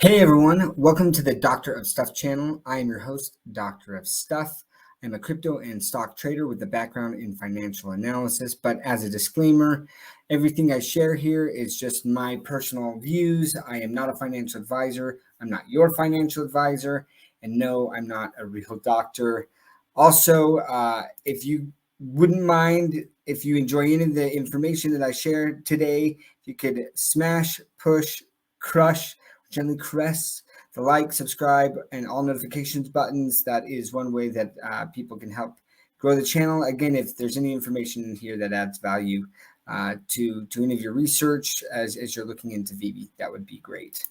Hey everyone, welcome to the Doctor of Stuff channel. I am your host, Doctor of Stuff. I'm a crypto and stock trader with a background in financial analysis, but as a disclaimer, everything I share here is just my personal views. I am not a financial advisor. I'm not your financial advisor. And no, I'm not a real doctor. Also, if you wouldn't mind, if you enjoy any of the information that I share today, you could smash, push, crush, gently caress the like, subscribe, and all notifications buttons. That is one way that people can help grow the channel. Again, if there's any information in here that adds value to any of your research as you're looking into VeVe, that would be great.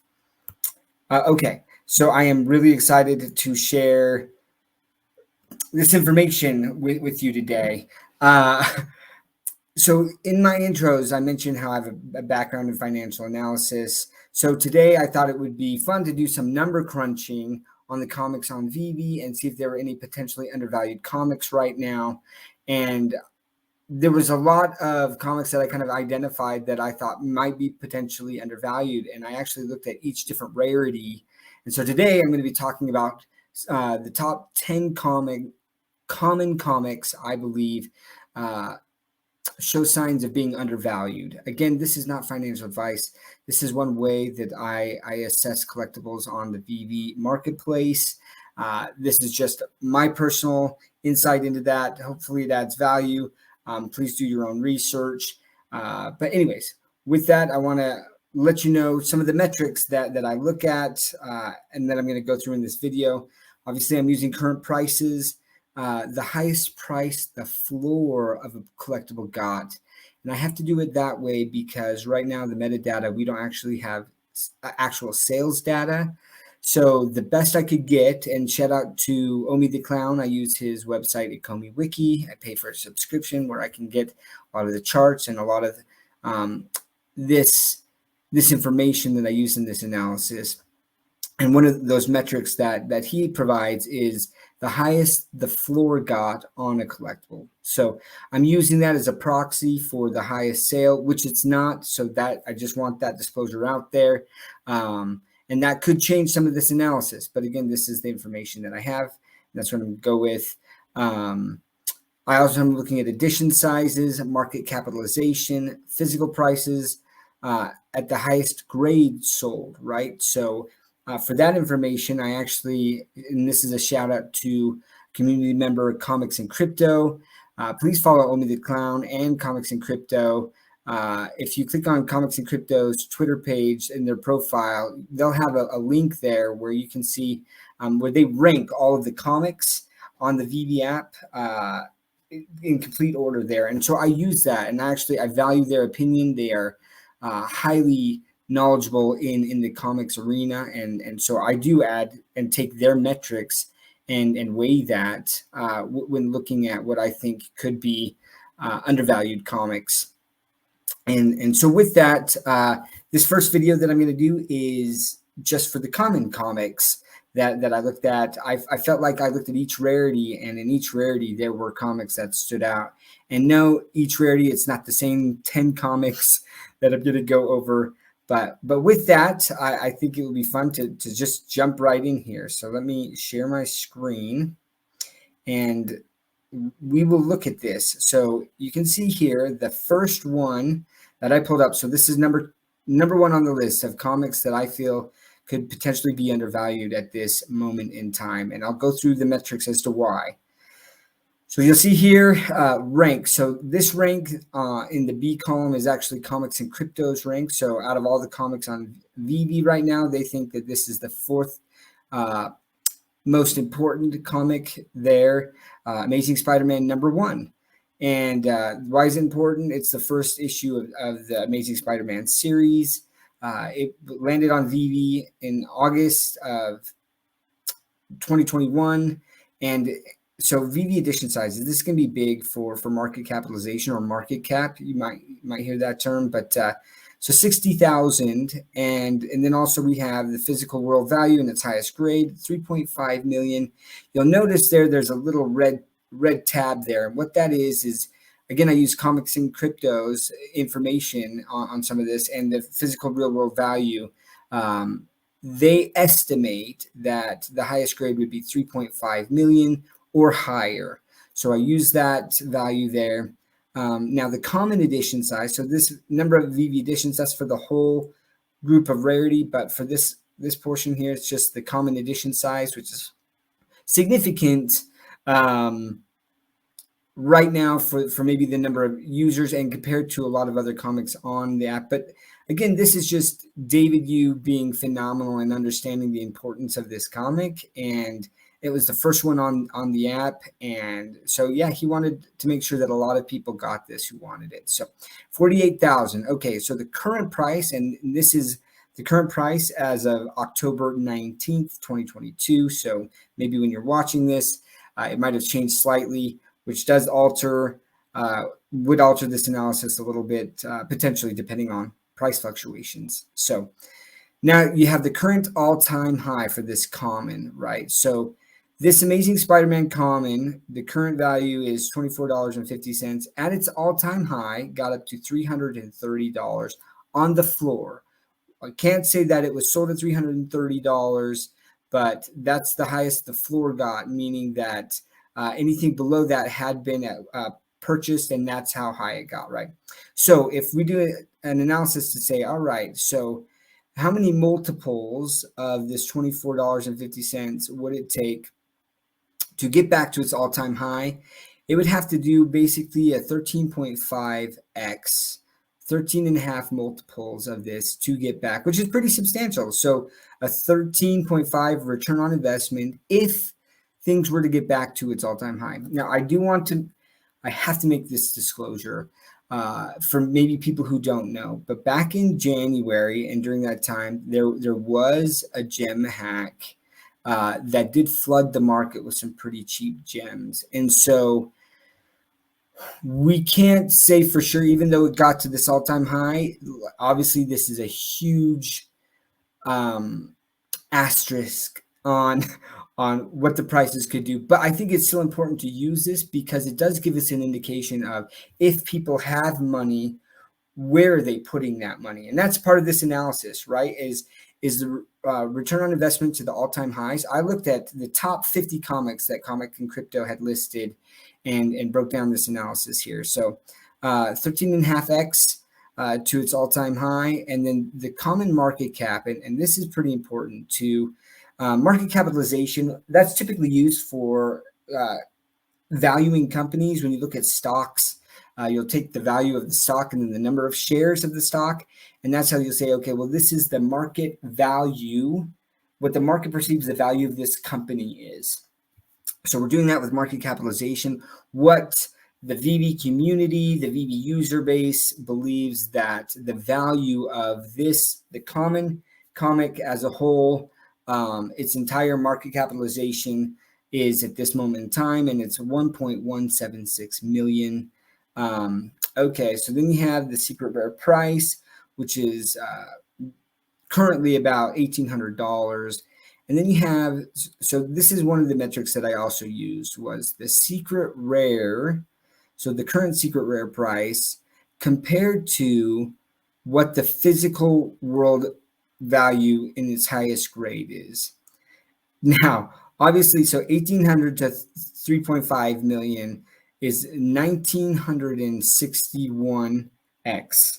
Okay, so I am really excited to share this information with you today. So in my intros, I mentioned how I have a background in financial analysis. So today I thought it would be fun to do some number crunching on the comics on VeVe and see if there were any potentially undervalued comics right now. And there was a lot of comics that I kind of identified that I thought might be potentially undervalued. And I actually looked at each different rarity. And so today I'm going to be talking about the top 10 common comics I believe show signs of being undervalued. Again, this is not financial advice. This is one way that I assess collectibles on the VeVe marketplace. This is just my personal insight into that. Hopefully it adds value. Please do your own research. But anyways, with that, I want to let you know some of the metrics that I look at and that I'm going to go through in this video. Obviously, I'm using current prices. The highest price the floor of a collectible got. And I have to do it that way because right now the metadata, we don't actually have actual sales data. So the best I could get, and shout out to Omi the Clown, I use his website at Comey Wiki. I pay for a subscription where I can get a lot of the charts and a lot of this information that I use in this analysis. And one of those metrics that he provides is the highest the floor got on a collectible. So I'm using that as a proxy for the highest sale, which it's not. So that I just want that disclosure out there. And that could change some of this analysis. But again, this is the information that I have. That's what I'm going to go with. I also am looking at edition sizes, market capitalization, physical prices at the highest grade sold, right? So for that information, I actually, and this is a shout out to community member Comics and Crypto. Please follow Omi the Clown and Comics and Crypto. If you click on Comics and Crypto's Twitter page in their profile, they'll have a link there where you can see where they rank all of the comics on the VeVe app in complete order there. And so I use that, and actually I value their opinion. They are highly knowledgeable in the comics arena, and so I do add and take their metrics and weigh that when looking at what I think could be undervalued comics. And so with that, this first video that I'm going to do is just for the common comics that I looked at. I felt like I looked at each rarity, and in each rarity there were comics that stood out. And no, each rarity, it's not the same 10 comics that I'm going to go over. But with that, I think it will be fun to just jump right in here. So let me share my screen and we will look at this. So you can see here the first one that I pulled up. So this is number one on the list of comics that I feel could potentially be undervalued at this moment in time. And I'll go through the metrics as to why. So you'll see here rank. So this rank in the B column is actually Comics and Crypto's rank. So out of all the comics on VeVe right now, they think that this is the fourth most important comic there. Amazing Spider-Man #1. And why is it important? It's the first issue of the Amazing Spider-Man series. It landed on VeVe in August of 2021. And so VeVe edition sizes, this can be big for market capitalization or market cap. You might hear that term, but so 60,000, and then also we have the physical world value in its highest grade, 3.5 million. You'll notice there's a little red tab there, and what that is again, I use Comics and Crypto's information on some of this, and the physical real world value they estimate that the highest grade would be 3.5 million or higher. So I use that value there. Now the common edition size, so this number of VeVe editions, that's for the whole group of rarity, but for this portion here, it's just the common edition size, which is significant right now for maybe the number of users and compared to a lot of other comics on the app. But again, this is just David Yu being phenomenal and understanding the importance of this comic. And it was the first one on the app. And so, yeah, he wanted to make sure that a lot of people got this who wanted it. So 48,000. Okay, so the current price, and this is the current price as of October 19th, 2022. So maybe when you're watching this, it might have changed slightly, which does would alter this analysis a little bit, potentially depending on price fluctuations. So now you have the current all-time high for this common, right? So this Amazing Spider-Man common, the current value is $24.50. At its all-time high, got up to $330 on the floor. I can't say that it was sold at $330, but that's the highest the floor got, meaning that anything below that had been purchased, and that's how high it got, right? So if we do an analysis to say, all right, so how many multiples of this $24.50 would it take to get back to its all-time high? It would have to do basically a 13.5x, 13 and a half multiples of this to get back, which is pretty substantial. So a 13.5 return on investment if things were to get back to its all-time high. Now, I have to make this disclosure for maybe people who don't know, but back in January and during that time, there was a gem hack that did flood the market with some pretty cheap gems. And so we can't say for sure, even though it got to this all-time high, obviously this is a huge asterisk on what the prices could do. But I think it's still important to use this because it does give us an indication of if people have money, where are they putting that money? And that's part of this analysis, right? Is the return on investment to the all-time highs. I looked at the top 50 comics that Comic and Crypto had listed and broke down this analysis here. So 13.5x to its all-time high. And then the common market cap, and this is pretty important to market capitalization. That's typically used for valuing companies. When you look at stocks, you'll take the value of the stock and then the number of shares of the stock. And that's how you'll say, okay, well, this is the market value, what the market perceives the value of this company is. So we're doing that with market capitalization. What the VeVe community, the VeVe user base believes that the value of this, the common comic as a whole, its entire market capitalization is at this moment in time, and it's 1.176 million. Okay, so then you have the secret rare price, which is currently about $1,800. And then you have, so this is one of the metrics that I also used was the secret rare. So the current secret rare price compared to what the physical world value in its highest grade is. Now, obviously, so 1,800 to 3.5 million is 1,961x.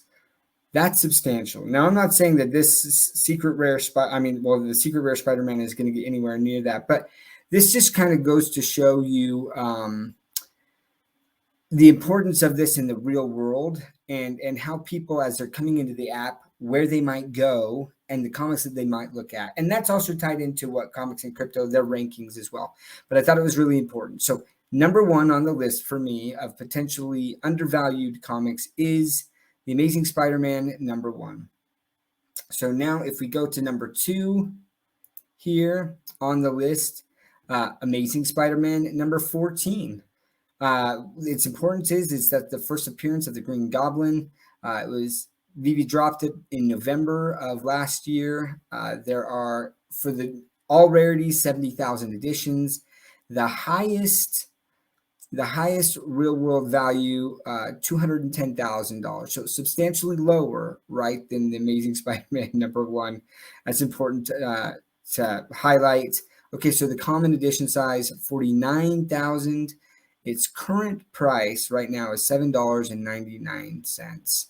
That's substantial. Now, I'm not saying that this secret rare the secret rare Spider-Man is going to get anywhere near that, but this just kind of goes to show you the importance of this in the real world and how people, as they're coming into the app, where they might go and the comics that they might look at. And that's also tied into what Comics and Crypto, their rankings as well. But I thought it was really important. So number one on the list for me of potentially undervalued comics is The Amazing Spider-Man, number one. So now if we go to number two here on the list, Amazing Spider-Man, number 14. Its importance is that the first appearance of the Green Goblin, it was VeVe dropped it in November of last year. There are, for the all rarities, 70,000 editions. The highest The highest real world value, $210,000. So substantially lower, right, than the Amazing Spider-Man #1. That's important to highlight. Okay, so the common edition size, 49,000. Its current price right now is $7.99.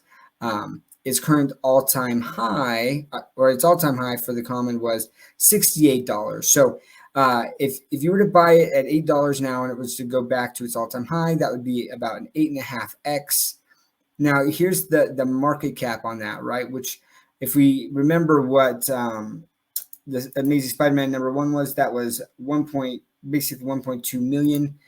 Its current all-time high, or its all-time high for the common was $68. So if you were to buy it at $8 now and it was to go back to its all-time high, that would be about an 8.5x. Now here's the market cap on that, right? Which, if we remember what the Amazing Spider-Man #1 was, that was basically 1.2 million.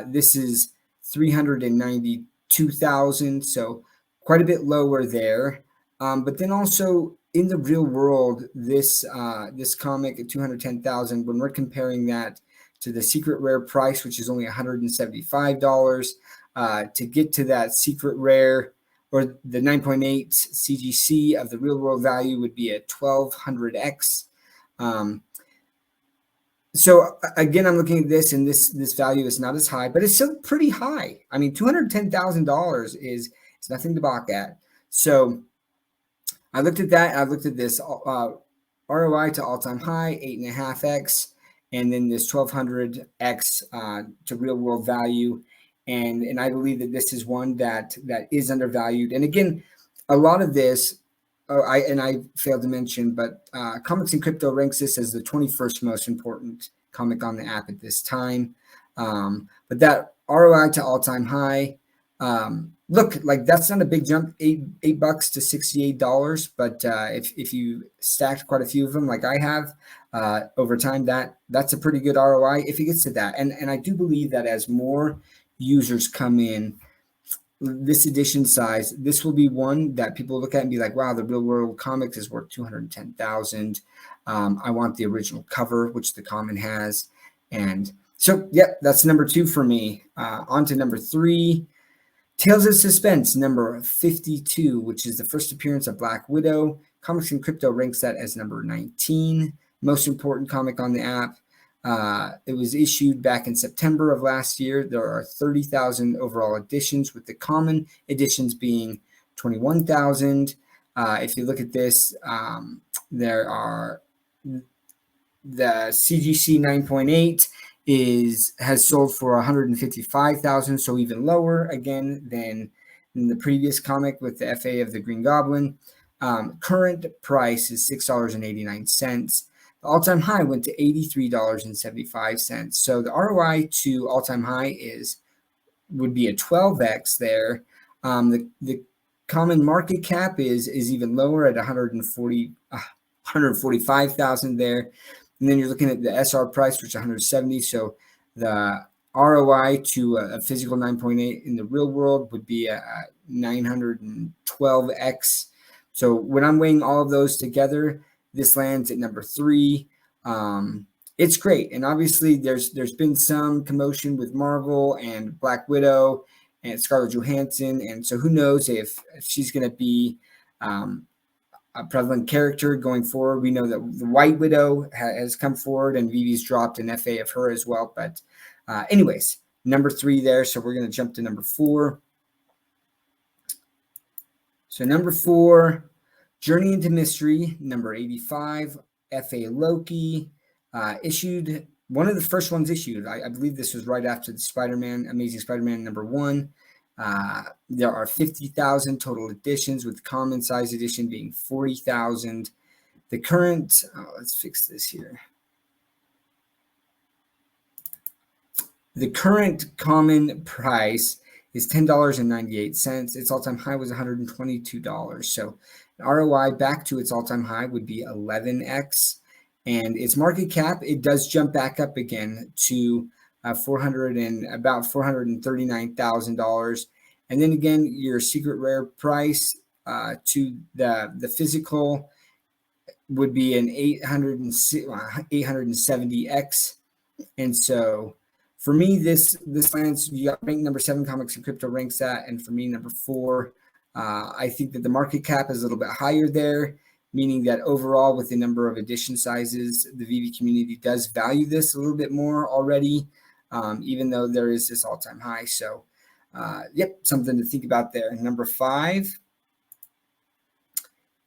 This is 392,000, so quite a bit lower there. But then also in the real world, this comic at 210,000, when we're comparing that to the secret rare price, which is only $175, to get to that secret rare, or the 9.8 CGC of the real world value, would be at 1200x. So again, I'm looking at this, and this value is not as high, but it's still pretty high. I mean, $210,000 is nothing to balk at. So I looked at that. I looked at this ROI to all-time high, 8.5x, and then this 1200x to real world value. And I believe that this is one that is undervalued. And again, a lot of this, I failed to mention, but Comics and Crypto ranks this as the 21st most important comic on the app at this time. But that ROI to all-time high, look, like that's not a big jump, $8 to $68. But if you stacked quite a few of them, like I have, over time, that's a pretty good ROI if it gets to that. And I do believe that as more users come in, this edition size, this will be one that people look at and be like, wow, the real world comics is worth 210,000. I want the original cover, which the common has. And so, yep, that's #2 for me. On to #3, Tales of Suspense, number 52, which is the first appearance of Black Widow. Comics and Crypto ranks that as number 19, most important comic on the app. It was issued back in September of last year. There are 30,000 overall editions, with the common editions being 21,000. If you look at this, there are the CGC 9.8 has sold for 155,000, so even lower again than the previous comic with the FA of the Green Goblin. Current price is $6.89. The all-time high went to $83.75. So the ROI to all-time high would be a 12x there. The common market cap is even lower at 145,000 there. And then you're looking at the SR price, which is 170. So the ROI to a physical 9.8 in the real world would be a 912x. So when I'm weighing all of those together, this lands at #3. It's great. And obviously there's been some commotion with Marvel and Black Widow and Scarlett Johansson. And so who knows if she's going to be a prevalent character going forward. We know that the White Widow has come forward, and VeVe's dropped an FA of her as well. But anyways, #3 there. So we're going to jump to #4. So #4, Journey into Mystery, number 85, FA Loki, issued, one of the first ones issued. I believe this was right after the Amazing Spider-Man #1. There are 50,000 total editions, with the common size edition being 40,000. The current, let's fix this here. The current common price is $10.98. Its all-time high was $122. So ROI back to its all-time high would be 11x. And its market cap, it does jump back up again to about $439,000. And then again, your secret rare price to the physical would be an 870x. And so for me, this lands, you got ranked #7, Comics and Crypto ranks that. And for me, #4, I think that the market cap is a little bit higher there, meaning that overall, with the number of edition sizes, the VeVe community does value this a little bit more already. even though there is this all-time high. So, yep, something to think about there. Number 5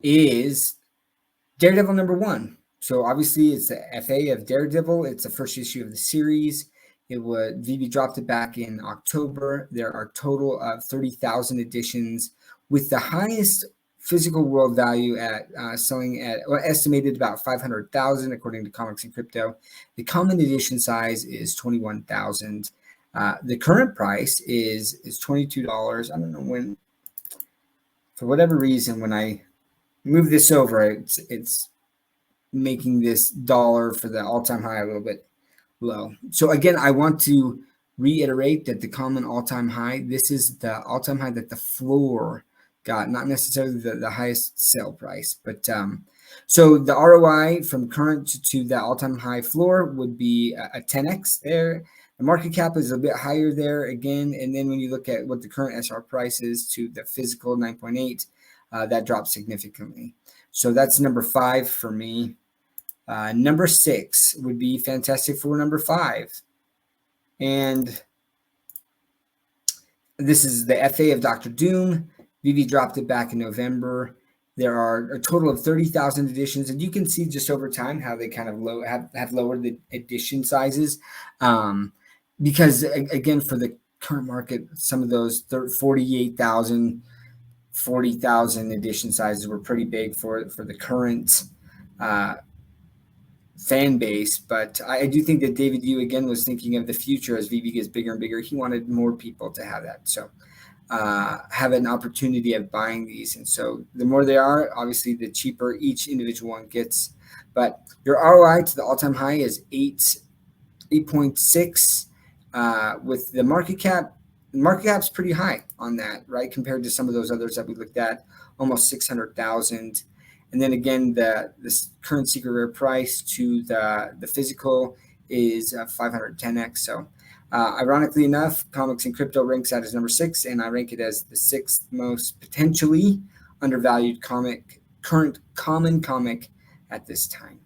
is Daredevil #1. So obviously it's the FA of Daredevil. It's the first issue of the series. VeVe dropped it back in October. There are a total of 30,000 editions, with the highest physical world value at selling at estimated about 500,000 according to Comics and Crypto. The common edition size is 21,000. The current price is $22. I don't know when, for whatever reason, when I move this over, it's making this dollar for the all-time high a little bit low. So again, I want to reiterate that the common all-time high, this is the all-time high that the floor got, not necessarily the highest sale price. But so the ROI from current to the all-time high floor would be a 10x there. The market cap is a bit higher there again. And then when you look at what the current SR price is to the physical 9.8, that drops significantly. So that's number 5 for me. Number 6 would be Fantastic Four #5. And this is the FA of Doctor Doom. VeVe dropped it back in November. There are a total of 30,000 editions, and you can see just over time how they kind of have lowered the edition sizes. Because, again, for the current market, some of those 48,000, 40,000 edition sizes were pretty big for the current fan base. But I do think that David Yu again was thinking of the future as VeVe gets bigger and bigger. He wanted more people to have that, so have an opportunity of buying these. And so the more they are, obviously the cheaper each individual one gets. But your ROI to the all-time high is 8.6 with the market cap. The market cap's pretty high on that, right, compared to some of those others that we looked at, almost 600,000. And then again, this current secret rare price to the physical is 510x. So ironically enough, Comics and Crypto ranks that as number 6, and I rank it as the 6th most potentially undervalued current common comic at this time.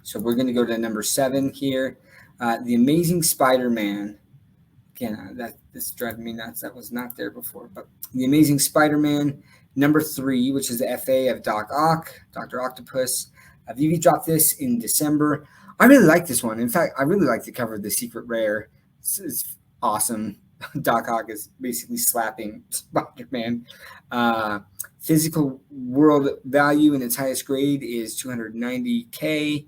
So we're going to go to number 7 here. The Amazing Spider-Man. Again, this is driving me nuts. That was not there before. But The Amazing Spider-Man #3, which is the FA of Dr. Octopus. VeVe dropped this in December. I really like this one. In fact, I really like the cover of the secret rare. It's awesome. Doc Ock is basically slapping Spider-Man. Physical world value in its highest grade is 290K.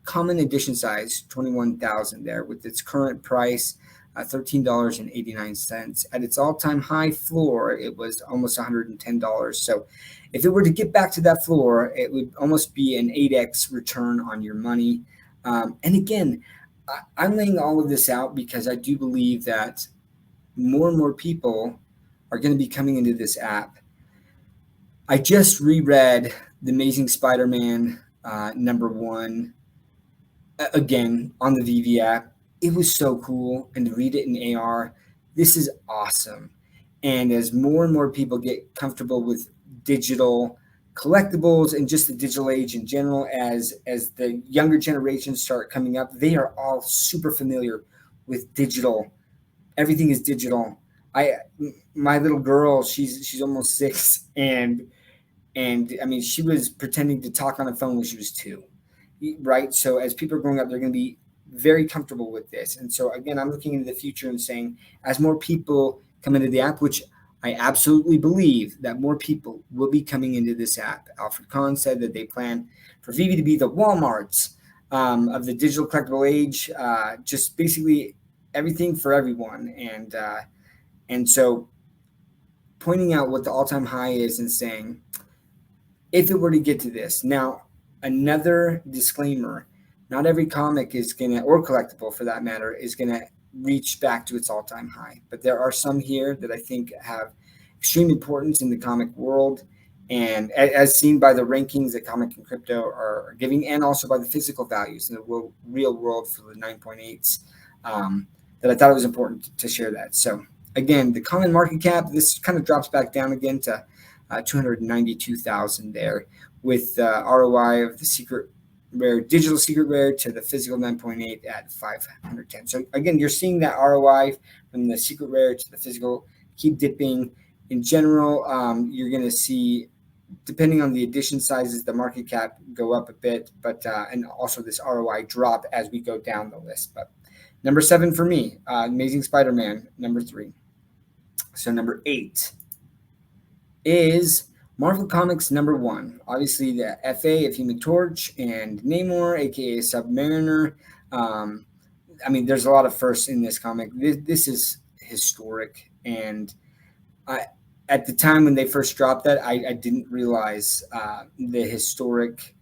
Common edition size, 21,000 there, with its current price, $13.89. At its all-time high floor, it was almost $110. So if it were to get back to that floor, it would almost be an 8x return on your money. And again, I'm laying all of this out because I do believe that more and more people are going to be coming into this app. I just reread The Amazing Spider-Man #1 again on the VeVe app. It was so cool, and to read it in AR, this is awesome. And as more and more people get comfortable with digital collectibles and just the digital age in general, as the younger generations start coming up, they are all super familiar with digital. Everything is digital. My little girl, she's almost 6, and I mean, she was pretending to talk on the phone when she was 2, right? So as people are growing up, they're going to be very comfortable with this. And so again, I'm looking into the future and saying, as more people come into the app, which I absolutely believe that more people will be coming into this app. Alfred Kahn said that they plan for VeVe to be the Walmarts of the digital collectible age, just basically everything for everyone. And so pointing out what the all-time high is and saying, if it were to get to this. Now, another disclaimer, not every comic is going to, or collectible for that matter, is going to reach back to its all-time high. But there are some here that I think have extreme importance in the comic world. And as seen by the rankings that Comic and Crypto are giving, and also by the physical values in the real world for the 9.8s, that I thought it was important to share that. So again, the common market cap, this kind of drops back down again to 292,000 there, with ROI of the secret rare digital secret rare to the physical 9.8 at 510. So again, you're seeing that ROI from the secret rare to the physical keep dipping. In general, you're going to see, depending on the edition sizes, the market cap go up a bit, but and also this ROI drop as we go down the list. But number 7 for me, Amazing Spider-Man, number 3. So number 8 is Marvel Comics number 1. Obviously, the FA of Human Torch and Namor, aka Submariner. I mean, there's a lot of firsts in this comic. This is historic, and at the time when they first dropped that, I didn't realize the historic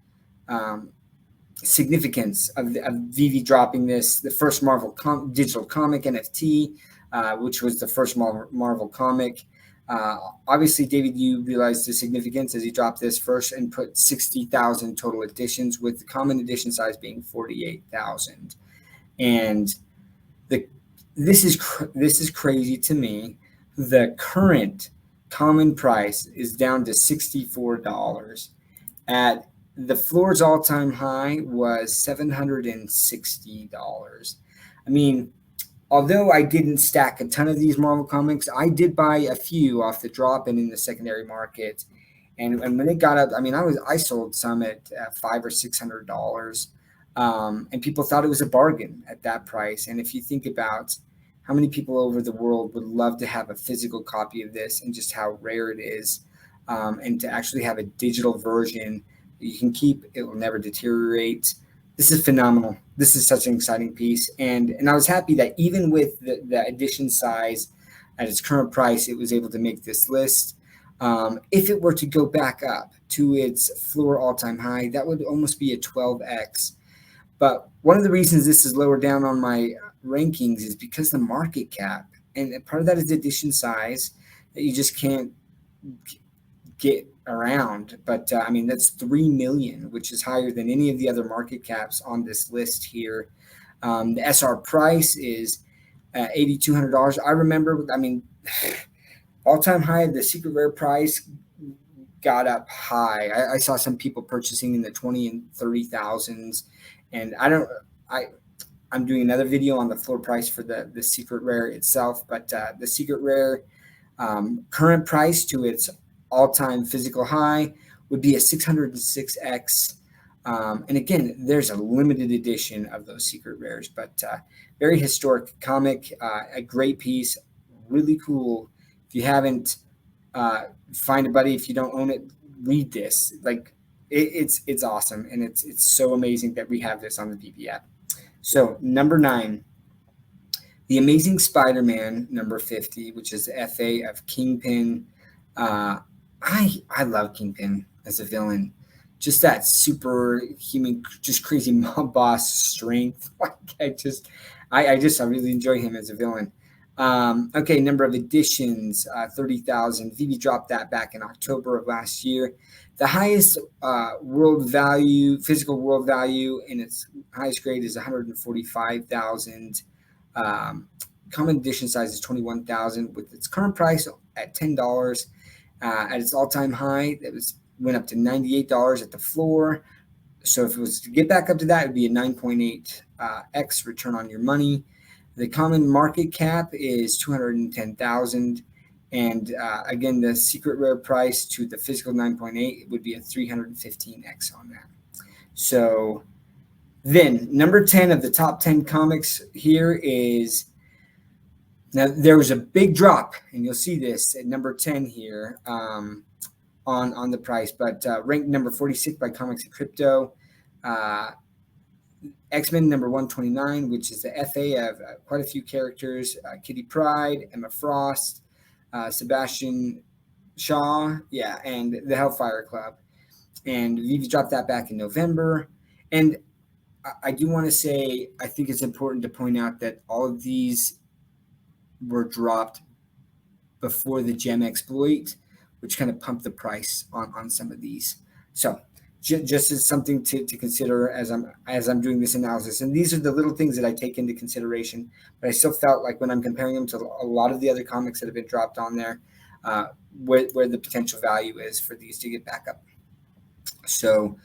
significance of VeVe dropping this, the first Marvel digital comic NFT, which was the first Marvel comic. Obviously, David, you realized the significance as he dropped this first and put 60,000 total editions, with the common edition size being 48,000. And this is crazy to me. The current common price is down to $64. At the floor's all-time high was $760. I mean, although I didn't stack a ton of these Marvel comics, I did buy a few off the drop and in the secondary market. And when it got up, I mean, I sold some at $500 or $600, and people thought it was a bargain at that price. And if you think about how many people over the world would love to have a physical copy of this, and just how rare it is, and to actually have a digital version that you can keep, it will never deteriorate. This is phenomenal. This is such an exciting piece. And I was happy that even with the edition size at its current price, it was able to make this list. If it were to go back up to its floor all-time high, that would almost be a 12x. But one of the reasons this is lower down on my rankings is because the market cap, and part of that is edition size that you just can't get around. But I mean, that's 3 million, which is higher than any of the other market caps on this list here. The SR price is $8,200. I remember, I mean, all-time high, the secret rare price got up high. I saw some people purchasing in the 20 and 30,000s, and I'm doing another video on the floor price for the secret rare itself, but the secret rare current price to its all-time physical high would be a 606x. And again, there's a limited edition of those secret rares, but very historic comic, a great piece, really cool. If you haven't, find a buddy. If you don't own it, read this. Like it's awesome, and it's so amazing that we have this on the VeVe app. So number 9, The Amazing Spider-Man number 50, which is the FA of Kingpin. I love Kingpin as a villain. Just that superhuman, just crazy mob boss strength. Like I really enjoy him as a villain. Okay, number of editions, 30,000. VeVe dropped that back in October of last year. The highest physical world value in its highest grade is 145,000. Common edition size is 21,000, with its current price at $10. At its all-time high, went up to $98 at the floor. So if it was to get back up to that, it would be a 9.8x return on your money. The common market cap is 210,000, and again, the secret rare price to the physical 9.8 would be a 315x on that. So then number 10 of the top 10 comics here is, now there was a big drop, and you'll see this at number 10 here on the price, but ranked number 46 by Comics and Crypto. X-Men number 129, which is the FA of quite a few characters, Kitty Pryde, Emma Frost, Sebastian Shaw, and the Hellfire Club. And VeVe dropped that back in November. And I do want to say, I think it's important to point out that all of these were dropped before the gem exploit, which kind of pumped the price on some of these. So just as something to consider as I'm doing this analysis. And these are the little things that I take into consideration, but I still felt like when I'm comparing them to a lot of the other comics that have been dropped on there, where the potential value is for these to get back up. So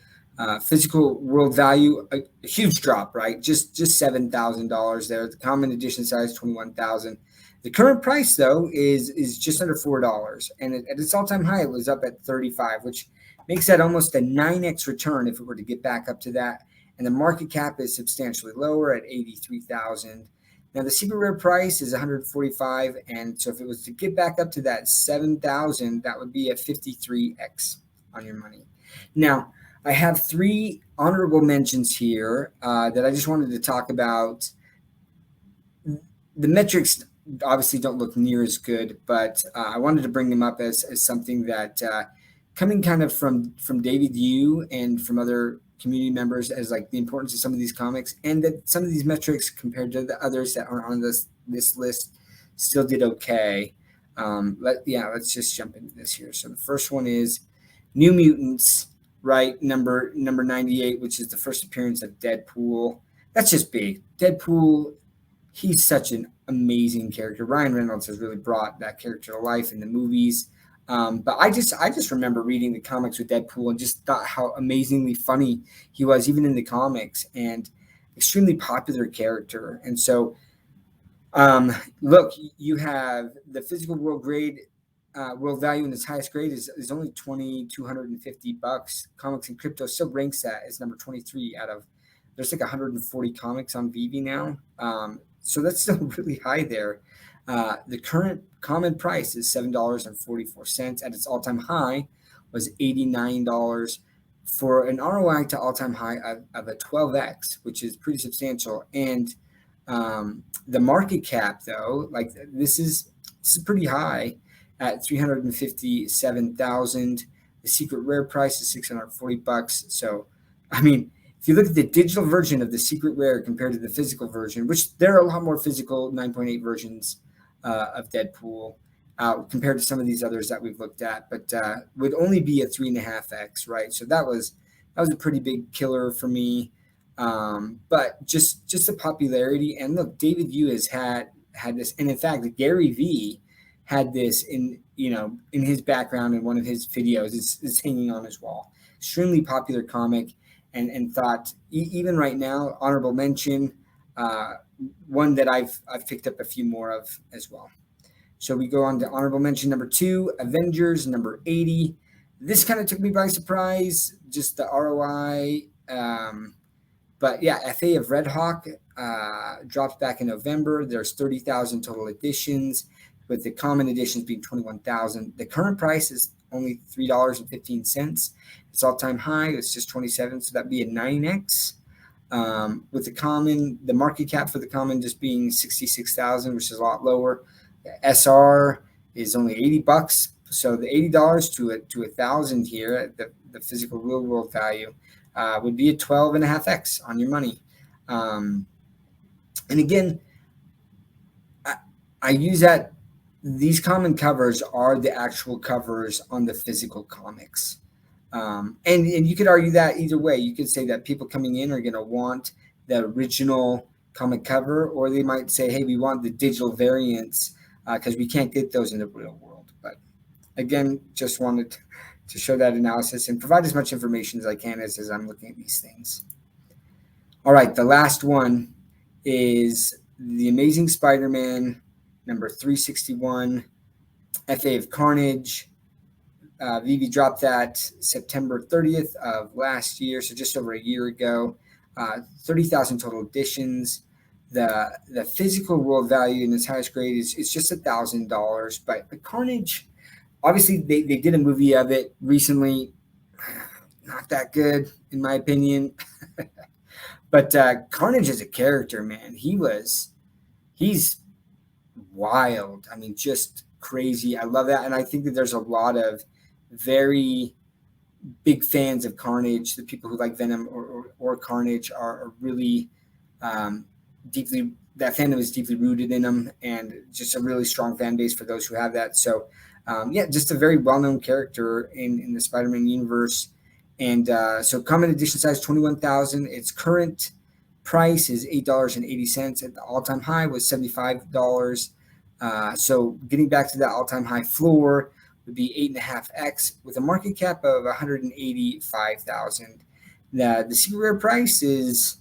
Physical world value, a huge drop, right? Just $7,000 there. The common edition size 21,000. The current price though is just under $4, and at its all-time high, it was up at 35, which makes that almost a 9x return if it were to get back up to that. And the market cap is substantially lower at 83,000. Now the super rare price is 145, and so if it was to get back up to that 7,000, that would be a 53x on your money. Now I have three honorable mentions here that I just wanted to talk about. The metrics obviously don't look near as good, but I wanted to bring them up as something that coming kind of from David Yu and from other community members as like the importance of some of these comics, and that some of these metrics compared to the others that are on this list still did okay. Let's just jump into this here. So the first one is New Mutants, right? Number 98, which is the first appearance of Deadpool. That's just big. Deadpool, he's such an amazing character. Ryan Reynolds has really brought that character to life in the movies. But I just remember reading the comics with Deadpool and just thought how amazingly funny he was, even in the comics, and extremely popular character. And so, look, you have the physical world grade. World value in its highest grade is only $2,250. Comics and Crypto still ranks that as number 23 out of, there's like 140 comics on VeVe now. So that's still really high there. The current common price is $7.44. At its all-time high was $89 for an ROI to all-time high of a 12x, which is pretty substantial. And the market cap, though, like this is pretty high at 357,000. The secret rare price is $640. So, I mean, if you look at the digital version of the secret rare compared to the physical version, which there are a lot more physical 9.8 versions of Deadpool compared to some of these others that we've looked at, but would only be a 3.5x, right? So that was a pretty big killer for me. But just the popularity, and look, David Yu has had this, and in fact, Gary V had this in his background in one of his videos. It's hanging on his wall. Extremely popular comic, and thought even right now, honorable mention, one that I've picked up a few more of as well. So we go on to honorable mention number 2, Avengers number 80. This kind of took me by surprise, just the ROI. But yeah, FA of Red Hawk dropped back in November. There's 30,000 total editions, with the common editions being 21,000. The current price is only $3.15. Its all-time high is just 27, so that'd be a 9x. With the market cap for the common just being 66,000, which is a lot lower. The SR is only $80, so the $80 to $1,000 here at the physical real world value would be a 12.5x on your money. And again, I use that. These common covers are the actual covers on the physical comics. And you could argue that either way. You could say that people coming in are going to want the original comic cover, or they might say, hey, we want the digital variants because we can't get those in the real world. But again, just wanted to show that analysis and provide as much information as I can as I'm looking at these things. All right, the last one is The Amazing Spider-Man, number 361, FA of Carnage. VeVe dropped that September 30th of last year, so just over a year ago. 30,000 total editions. The physical world value in its highest grade is just $1,000. But the Carnage, obviously, they did a movie of it recently. Not that good, in my opinion. But Carnage as a character, man, he's wild. I mean, just crazy. I love that. And I think that there's a lot of very big fans of Carnage. The people who like Venom or Carnage are really deeply, that fandom is deeply rooted in them, and just a really strong fan base for those who have that. So just a very well-known character in the Spider-Man universe. And so common edition size 21,000. Its current price is $8.80. At the all-time high was $75. So getting back to that all-time high floor would be 8.5x with a market cap of 185,000. the super rare price is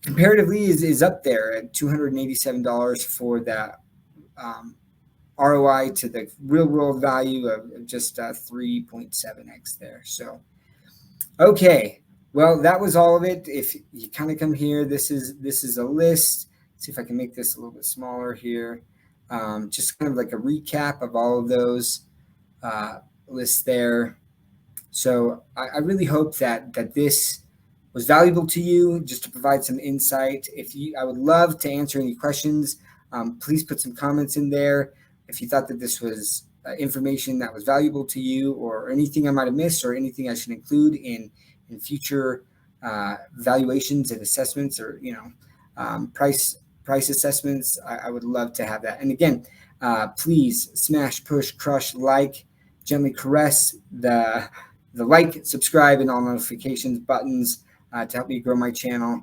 comparatively is up there at $287 for that ROI to the real world value of just 3.7x there. So, okay. Well, that was all of it. If you kind of come here, this is a list. Let's see if I can make this a little bit smaller here. Just kind of like a recap of all of those lists there. So I really hope that this was valuable to you, just to provide some insight. I would love to answer any questions. Please put some comments in there if you thought that this was information that was valuable to you, or anything I might have missed, or anything I should include in future valuations and assessments, or price assessments. I would love to have that. And again, please smash, push, crush, like, gently caress the like, subscribe, and all notifications buttons to help me grow my channel.